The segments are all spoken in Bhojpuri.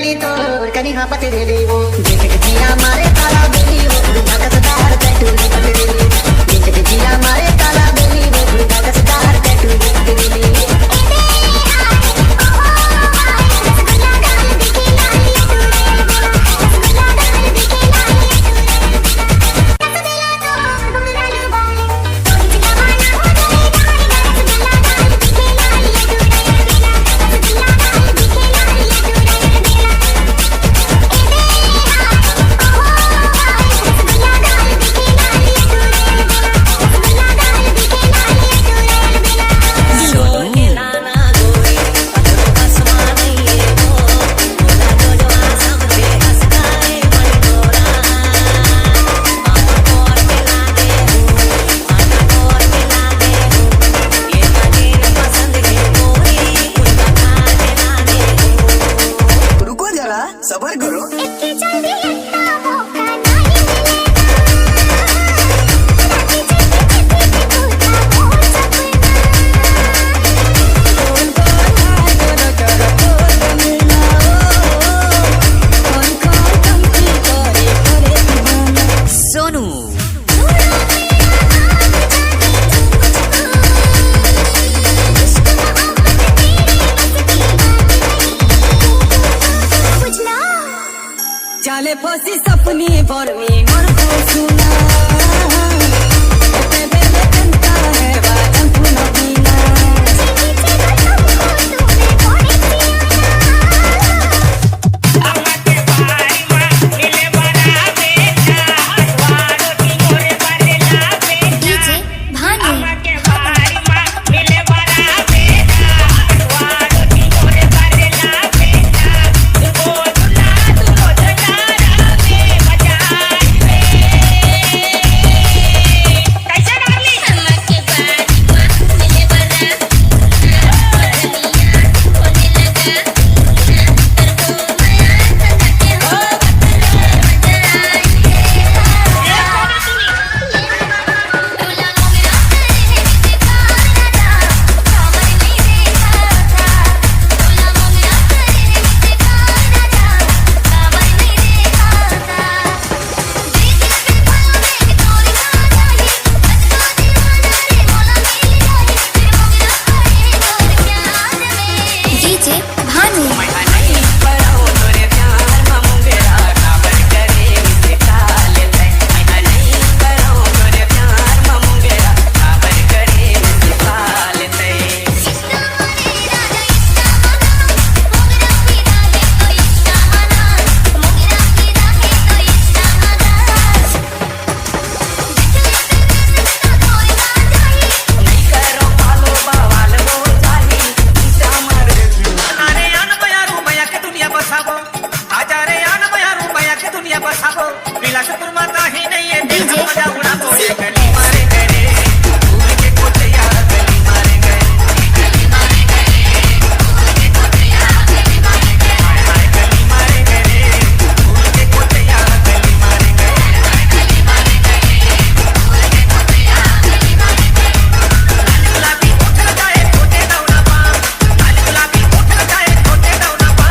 बेली तो कनी हाँ पतरेली वो देख के जिया मारे काला बेली वो कसदार टैटूली पतरेली देख के जिया मारे काला बेली वो कसदार टैटूली पतरेली सबर करो चाले फसी सपनी भर में मोर को सुना ते बेले कंता है बाजन पुना बिना अमते भाई मां मिले बना बेटा हटवाड़ो की मोरे बरेला बेटा डीजे भानु अमते भाई मां मिले बना बेटा हटवाड़ो की मोरे बरेला बेटा ओ दुला तू रोजगार में बजाई में कैसे डाली हमके बारी मां मिले बना दुनिया होने लगा तर को माया सदा के हो डीजे भानु नहीं परो तोरे प्यार में मुंगेरा काबर करे इसे काले तै नहीं परो तोरे प्यार में मुंगेरा काबर करे इसे काले तै नहीं करो पालो बवाल हो जाही इसा मर अरे आन बया रुपया के दुनिया बसावो आजा रे आन बया रुपया के दुनिया बसावो बिलासपुर माता ही नहीं है दिल डीजे मजा उड़ा तो ये गली मारे गए भूल के कोठिया गली मारे गए गली मारे गए भूल के कोठिया गली मारे गए हाय गली मारे गए भूल के कोठिया गली मारे गए गली मारे गए भूल के कोठिया गली मारे गए गुलाबी उठ जाए छोटे दौना पा गुलाबी उठ जाए छोटे दौना पा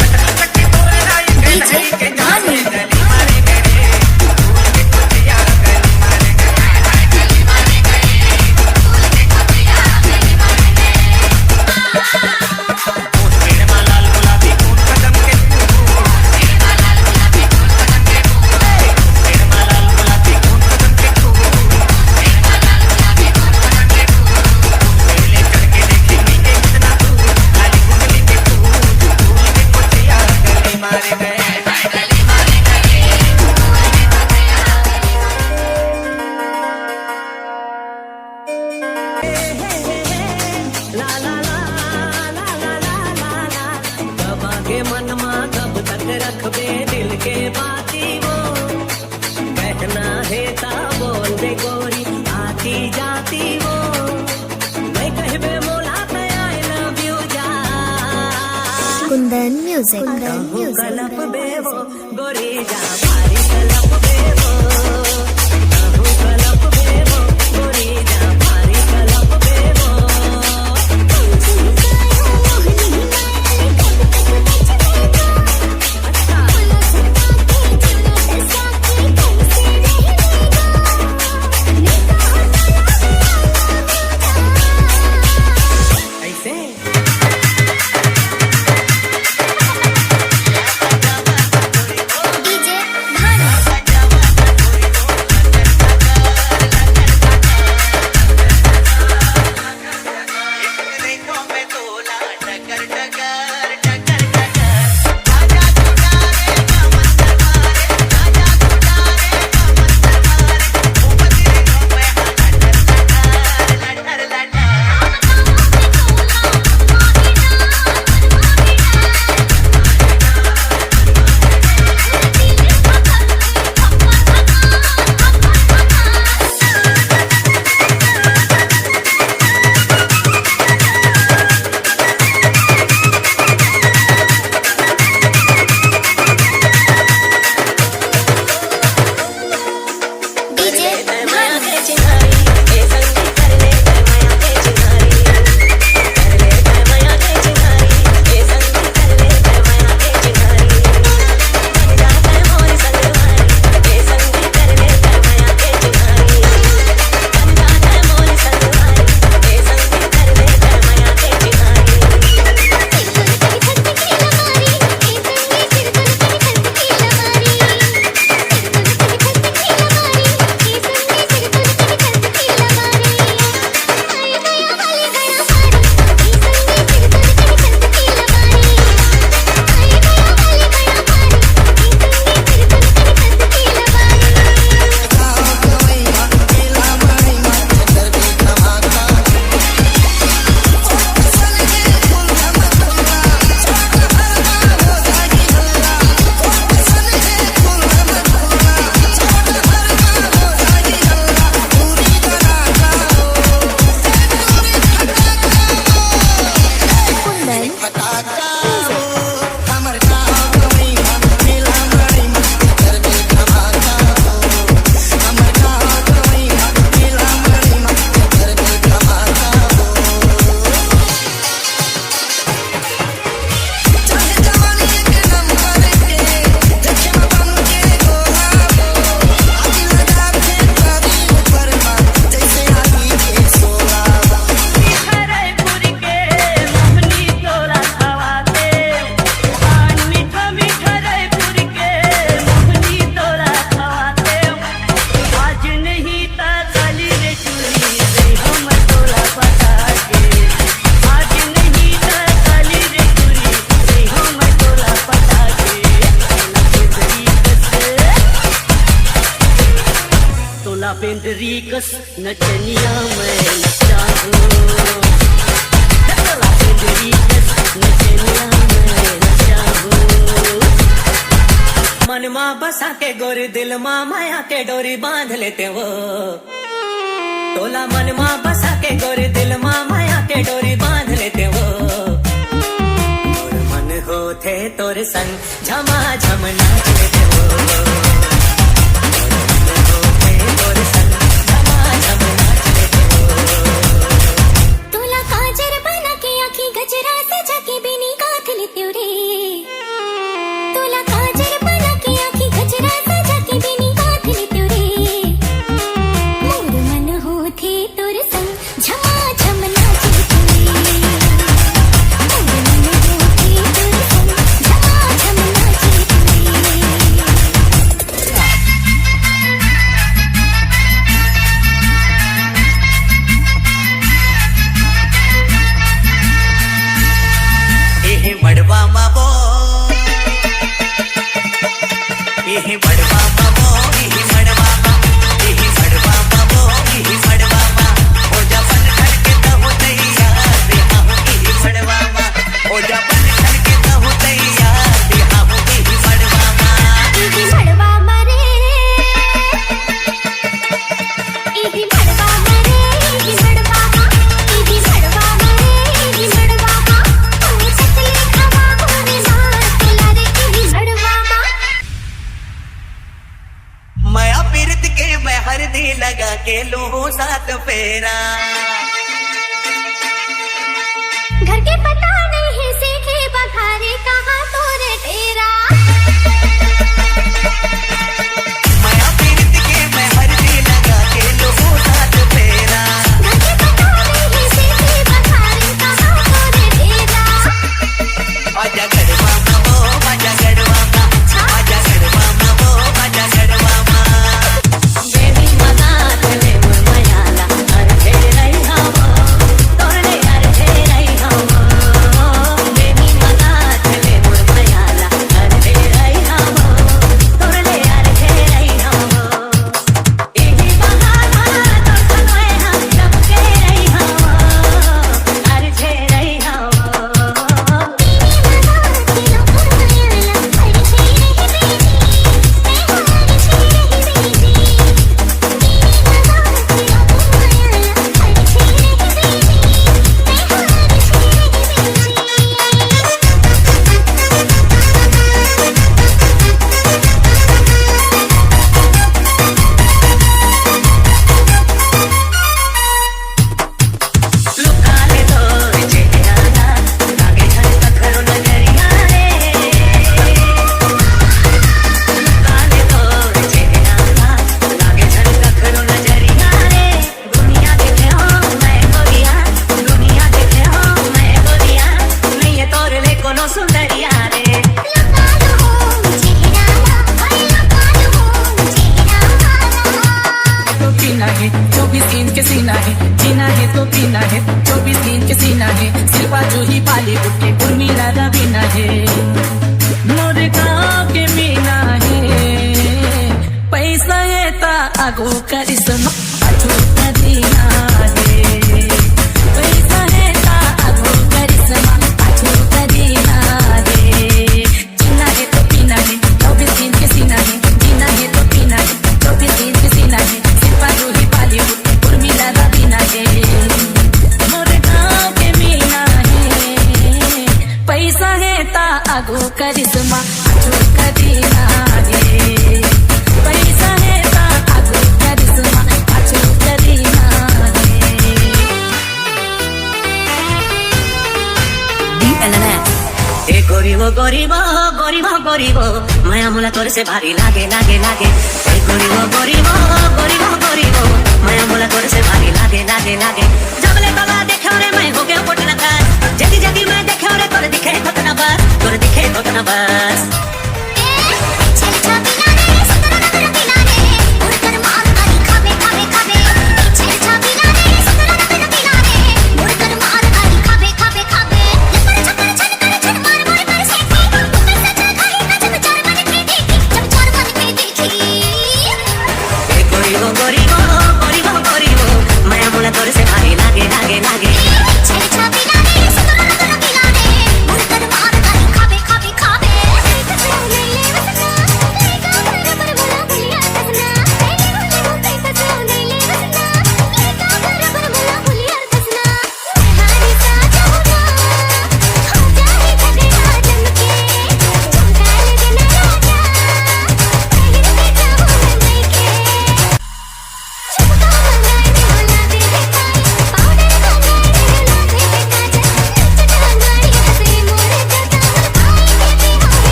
लटक लटक के तोरे राई के नहीं के जाने गली मारे गए भूल के कोठिया गली मारे गए हाय गली मारे गए भूल के कोठिया गली मारे गए मेरे मालाल गुलाबी कौन कदम के मेरे मालाल गुलाबी कौन कदम के मेरे मालाल गुलाबी कौन कदम के मेरे मालाल गुलाबी कौन कदम के पहले करके देखेंगे कितना दूर खाली कुंडली के फूल के कोठिया गली मारे गए गली मारे गए भूल के कोठिया ला ला ला ला ला ला ला ला कब आगे मन मा कब तक रखबे दिल के बाती वो कहना है ता बोल दे गोरी आती जाती वो मैं कहबे मोला पे आई लव यू जा कुंदन म्यूजिक कलप बेवो गोरी जा भारी कलप बेवो कलप बेवो गोरी जा भारी कलप बेवो तुझे काया मोहनी माया पेंदरी कस नचनिया मैं नचा हूँ, तोला पेंदरी कस नचनिया मैं नचा हूँ। मन माँ बसा के गोरी दिल माँ माया के डोरी बांध लेते वो, तोला मन माँ बसा के गोरी दिल माँ माया के डोरी बांध लेते वो। और मन होते तोर संग झमा झम नाच लेते वो, तोला काजर बना के आँखी गजरा सजा के बेनी गाथ लेते रे, तोला काजर बना के आँखी गजरा सजा के बेनी गाथ लेते रे। मोर मन होते तोर संग झमा झम नाच लेते रे, मोर मन होते तोर संग झमा झम नाच लेते रे। एहे मड़वा मावो, एहे मड़वा मावो, एहे मड़वा मा, एहे मड़वा मावो, एहे मड़वा मा। हो जा बन ठन के तो हो तैयार रे हाँ हो एहे मड़वा मा, हो जा बन ठन के तो हो तैयार रे हाँ हो एहे मड़वा मा। इही मड़वा मरे, इही मड़वा मरे, इही मड़वा मा, इही मड़वा मरे, इही मड़वा मा। तू चकले खवा होने मार तोला रे इही मड़वा मा। मैं पीरत के मैं हरदी लगा के लूं साथ फेरा, घर के पता नहीं सीखे बखारे कहाँ तोरे तेरा। मैं पीरत के मैं हरदी लगा के लूं साथ फेरा। घर के पता नहीं सीखे बखारे कहाँ तोरे तेरा। आजा गढ़वा मावो, आजा गढ़वा मा, आजा गढ़वा मावो, आजा गढ़वा मा। बेबी मना तेरे मोर मयाला अर्थे रही हवा, तोरले अर्थे रही हवा। बेबी मना तेरे मोर मयाला अर्थे रही हवा, तोरले अर्थे रही हवा। इही बहाना तोर संगे हम लपके रही हवा, अर्थे रही हवा। लुकाले तोर चेहरा लागे झल कखरो नजरिया रे, लुकाले तोर चेहरा लागे झल कखरो नजरिया रे। दुनिया देखे हो मैं गोरिया, दुनिया देखे हो मैं गोरिया, नहीं है तोर ले कोनो सुंदरिया रे। तो पीना है 24 इंच के सीना है, जीना है तो पीना है 24 इंच के सीना है। सिल्पा जूही बॉलीवुड के उर्मिला रवीना है, मोर गाँव के मीना है। पैसा है ता आगो करिश्मा पाछू कदीना है, पैसा है ता आगो करिश्मा पाछू कदीना है। जीना है तो पीना है 24 इंच के सीना है, जीना है तो पीना है 24 इंच के सीना है। सिल्पा जूही बॉलीवुड उर्मिला रवीना है, मोर गाँव के मीना है। पैसा है ता आगो करिश्मा पाछू कदीना है, पैसा है ता आगो करिश्मा पाछू कदीना है। ए गरीबो गरीबो गरीबो गरीबो माया मुला तोर से भारी लागे लागे लागे। ए गरीबो गरीबो गरीबो गरीबो माया मुला तोर से भारी लागे लागे लागे। जबले तला देखो रे मैं हो गया पोटना का, जगी जगी मैं देखो रे तोर दिखे थोतना बस, तोर दिखे थोतना बस। गरीबो गरीबो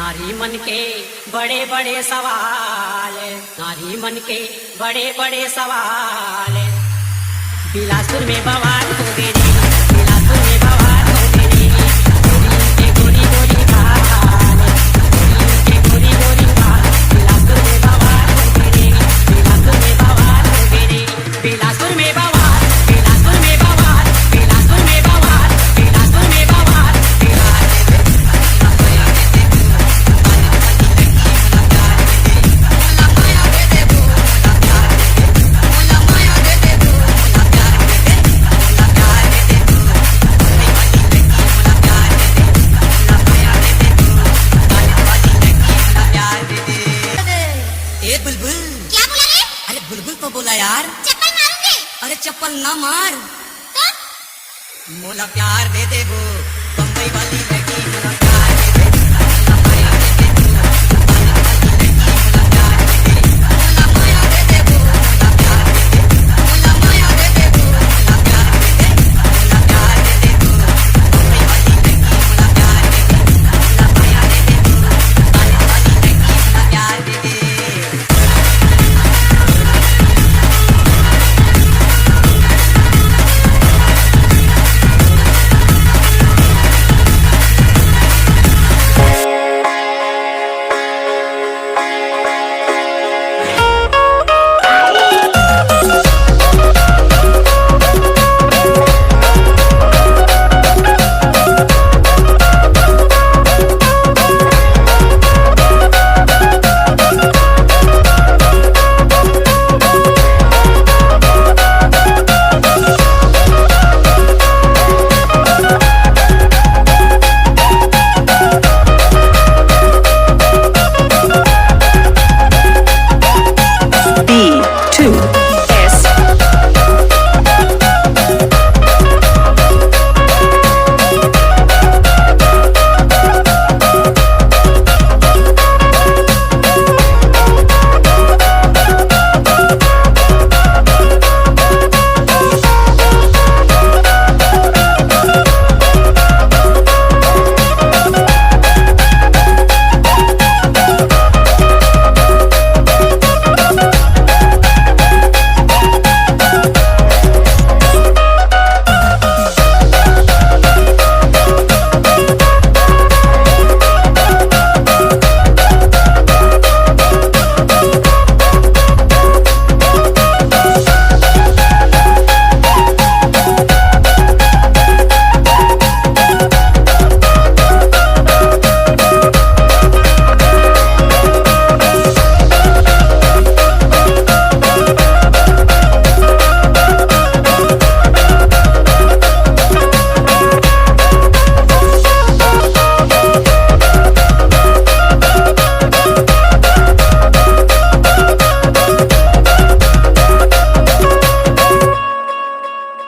नारी मन के बड़े बड़े सवाल, नारी मन के बड़े बड़े सवाल। बिलासपुर में बवाल हो गई, बिलासपुर में बवाल हो गई। के गोरी गोरी बाल, के गोरी गोरी बाल। बिलासपुर में बवाल हो गई, बिलासपुर में बवाल हो गई। बिलासपुर में बवाल, बिलासपुर में बवाल, बिलासपुर में बवाल, बिलासपुर में बवाल। ए बुलबुल, क्या बोला रे? अरे बुलबुल को बोला यार। चप्पल मारूंगी अरे चप्पल ना मार, तो मोला प्यार दे दे वो।